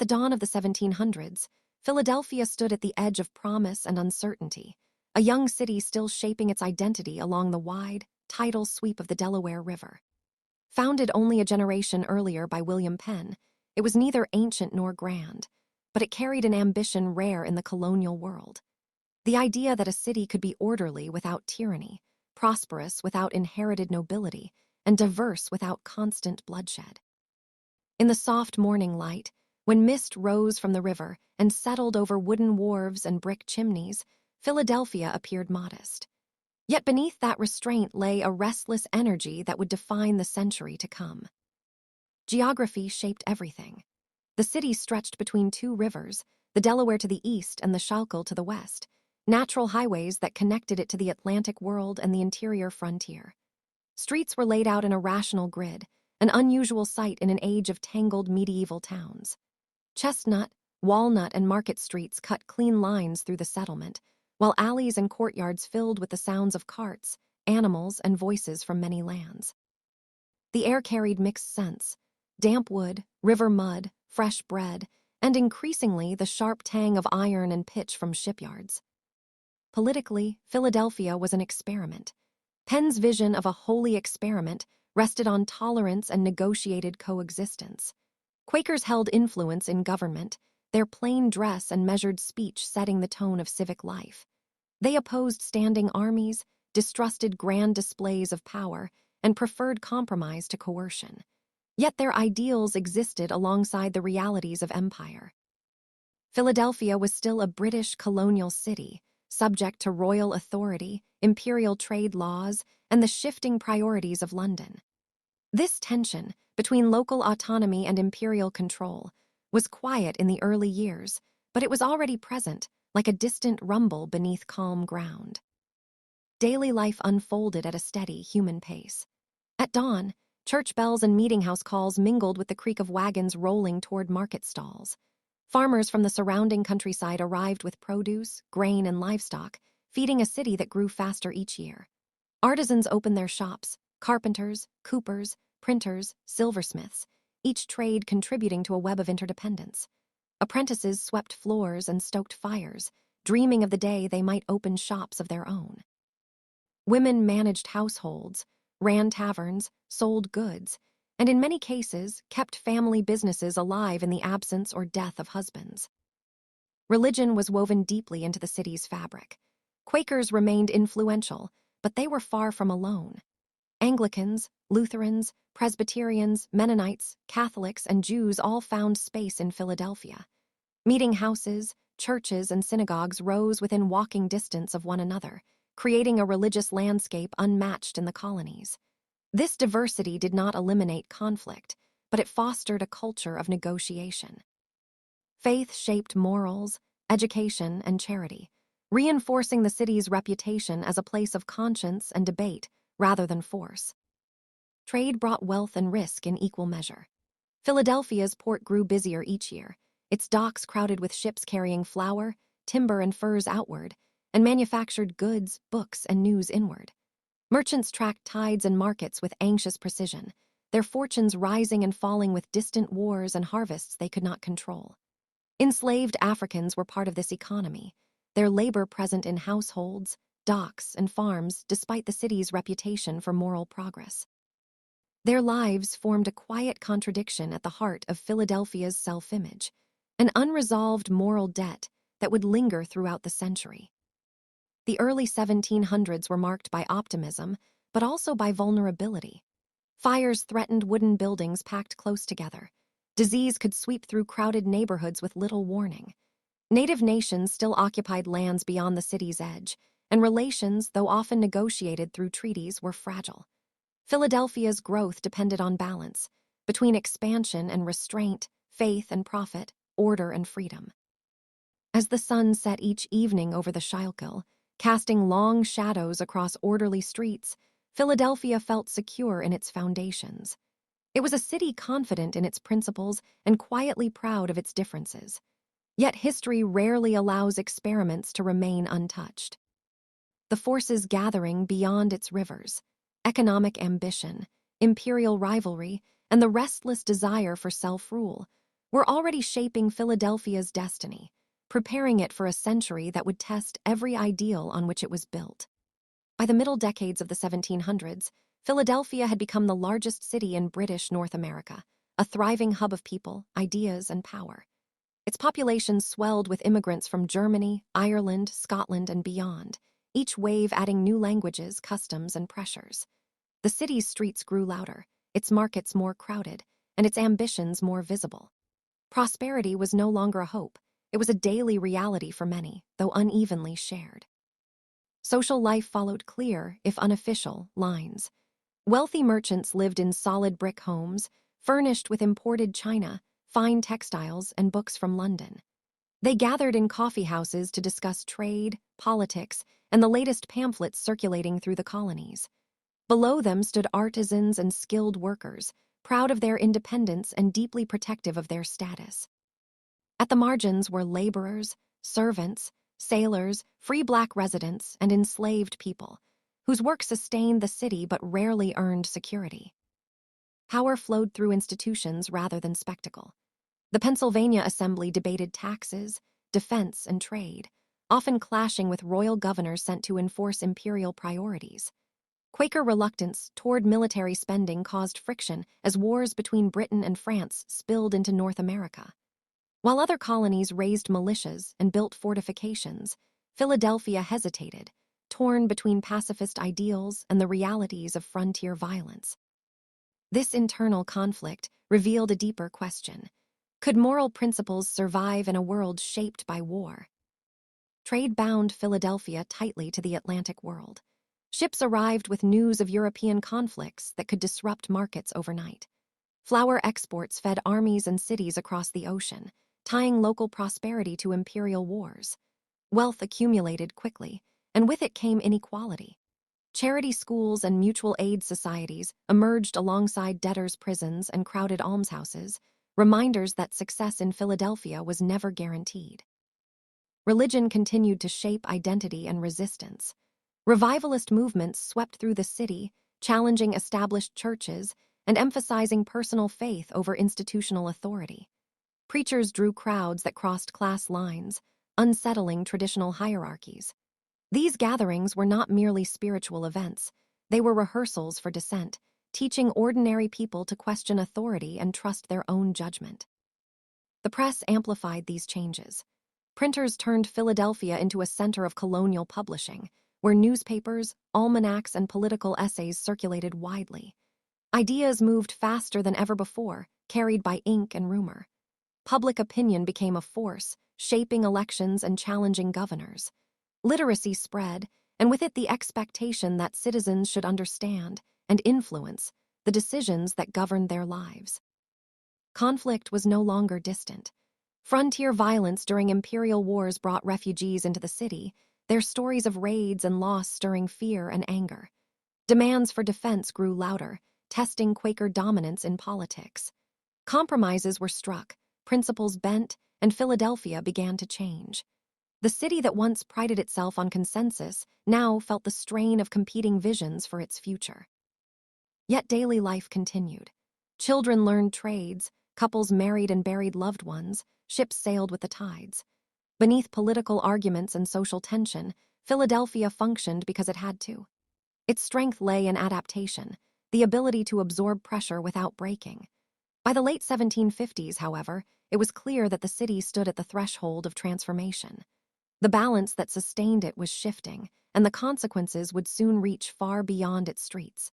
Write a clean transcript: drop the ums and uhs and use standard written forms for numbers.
the dawn of the 1700s, Philadelphia stood at the edge of promise and uncertainty, a young city still shaping its identity along the wide, tidal sweep of the Delaware River. Founded only a generation earlier by William Penn, it was neither ancient nor grand, but it carried an ambition rare in the colonial world. The idea that a city could be orderly without tyranny, prosperous without inherited nobility, and diverse without constant bloodshed. In the soft morning light, when mist rose from the river and settled over wooden wharves and brick chimneys, Philadelphia appeared modest. Yet beneath that restraint lay a restless energy that would define the century to come. Geography shaped everything. The city stretched between two rivers, the Delaware to the east and the Schuylkill to the west, natural highways that connected it to the Atlantic world and the interior frontier. Streets were laid out in a rational grid, an unusual sight in an age of tangled medieval towns. Chestnut, Walnut, and Market streets cut clean lines through the settlement, while alleys and courtyards filled with the sounds of carts, animals, and voices from many lands. The air carried mixed scents: damp wood, river mud, fresh bread, and increasingly the sharp tang of iron and pitch from shipyards. Politically, Philadelphia was an experiment. Penn's vision of a holy experiment rested on tolerance and negotiated coexistence. Quakers held influence in government, their plain dress and measured speech setting the tone of civic life. They opposed standing armies, distrusted grand displays of power, and preferred compromise to coercion. Yet their ideals existed alongside the realities of empire. Philadelphia was still a British colonial city, subject to royal authority, imperial trade laws, and the shifting priorities of London. This tension between local autonomy and imperial control was quiet in the early years, but it was already present, like a distant rumble beneath calm ground. Daily life unfolded at a steady human pace. At dawn, church bells and meeting-house calls mingled with the creak of wagons rolling toward market stalls. Farmers from the surrounding countryside arrived with produce, grain, and livestock, feeding a city that grew faster each year. Artisans opened their shops: carpenters, coopers, printers, silversmiths, each trade contributing to a web of interdependence. Apprentices swept floors and stoked fires, dreaming of the day they might open shops of their own. Women managed households, ran taverns, sold goods, and in many cases kept family businesses alive in the absence or death of husbands. Religion was woven deeply into the city's fabric. Quakers remained influential, but they were far from alone. Anglicans, Lutherans, Presbyterians, Mennonites, Catholics, and Jews all found space in Philadelphia. Meeting houses, churches, and synagogues rose within walking distance of one another, creating a religious landscape unmatched in the colonies. This diversity did not eliminate conflict, but it fostered a culture of negotiation. Faith shaped morals, education, and charity, reinforcing the city's reputation as a place of conscience and debate rather than force. Trade brought wealth and risk in equal measure. Philadelphia's port grew busier each year, its docks crowded with ships carrying flour, timber, and furs outward, and manufactured goods, books, and news inward. Merchants tracked tides and markets with anxious precision, their fortunes rising and falling with distant wars and harvests they could not control. Enslaved Africans were part of this economy, their labor present in households, docks, and farms despite the city's reputation for moral progress. Their lives formed a quiet contradiction at the heart of Philadelphia's self-image, an unresolved moral debt that would linger throughout the century. The early 1700s were marked by optimism, but also by vulnerability. Fires threatened wooden buildings packed close together. Disease could sweep through crowded neighborhoods with little warning. Native nations still occupied lands beyond the city's edge, and relations, though often negotiated through treaties, were fragile. Philadelphia's growth depended on balance, between expansion and restraint, faith and profit, order and freedom. As the sun set each evening over the Schuylkill, casting long shadows across orderly streets, Philadelphia felt secure in its foundations. It was a city confident in its principles and quietly proud of its differences. Yet history rarely allows experiments to remain untouched. The forces gathering beyond its rivers, economic ambition, imperial rivalry, and the restless desire for self-rule, were already shaping Philadelphia's destiny, preparing it for a century that would test every ideal on which it was built. By the middle decades of the 1700s, Philadelphia had become the largest city in British North America, a thriving hub of people, ideas, and power. Its population swelled with immigrants from Germany, Ireland, Scotland, and beyond, each wave adding new languages, customs, and pressures. The city's streets grew louder, its markets more crowded, and its ambitions more visible. Prosperity was no longer a hope. It was a daily reality for many, though unevenly shared. Social life followed clear, if unofficial, lines. Wealthy merchants lived in solid brick homes, furnished with imported china, fine textiles, and books from London. They gathered in coffee houses to discuss trade, politics, and the latest pamphlets circulating through the colonies. Below them stood artisans and skilled workers, proud of their independence and deeply protective of their status. At the margins were laborers, servants, sailors, free black residents, and enslaved people, whose work sustained the city but rarely earned security. Power flowed through institutions rather than spectacle. The Pennsylvania Assembly debated taxes, defense, and trade, often clashing with royal governors sent to enforce imperial priorities. Quaker reluctance toward military spending caused friction as wars between Britain and France spilled into North America. While other colonies raised militias and built fortifications, Philadelphia hesitated, torn between pacifist ideals and the realities of frontier violence. This internal conflict revealed a deeper question. Could moral principles survive in a world shaped by war? Trade bound Philadelphia tightly to the Atlantic world. Ships arrived with news of European conflicts that could disrupt markets overnight. Flour exports fed armies and cities across the ocean, tying local prosperity to imperial wars. Wealth accumulated quickly, and with it came inequality. Charity schools and mutual aid societies emerged alongside debtors' prisons and crowded almshouses, reminders that success in Philadelphia was never guaranteed. Religion continued to shape identity and resistance. Revivalist movements swept through the city, challenging established churches and emphasizing personal faith over institutional authority. Preachers drew crowds that crossed class lines, unsettling traditional hierarchies. These gatherings were not merely spiritual events, they were rehearsals for dissent, teaching ordinary people to question authority and trust their own judgment. The press amplified these changes. Printers turned Philadelphia into a center of colonial publishing, where newspapers, almanacs, and political essays circulated widely. Ideas moved faster than ever before, carried by ink and rumor. Public opinion became a force, shaping elections and challenging governors. Literacy spread, and with it the expectation that citizens should understand and influence the decisions that governed their lives. Conflict was no longer distant. Frontier violence during imperial wars brought refugees into the city, their stories of raids and loss stirring fear and anger. Demands for defense grew louder, testing Quaker dominance in politics. Compromises were struck, principles bent, and Philadelphia began to change. The city that once prided itself on consensus now felt the strain of competing visions for its future. Yet daily life continued. Children learned trades, couples married and buried loved ones, ships sailed with the tides. Beneath political arguments and social tension, Philadelphia functioned because it had to. Its strength lay in adaptation, the ability to absorb pressure without breaking. By the late 1750s, however, it was clear that the city stood at the threshold of transformation. The balance that sustained it was shifting, and the consequences would soon reach far beyond its streets.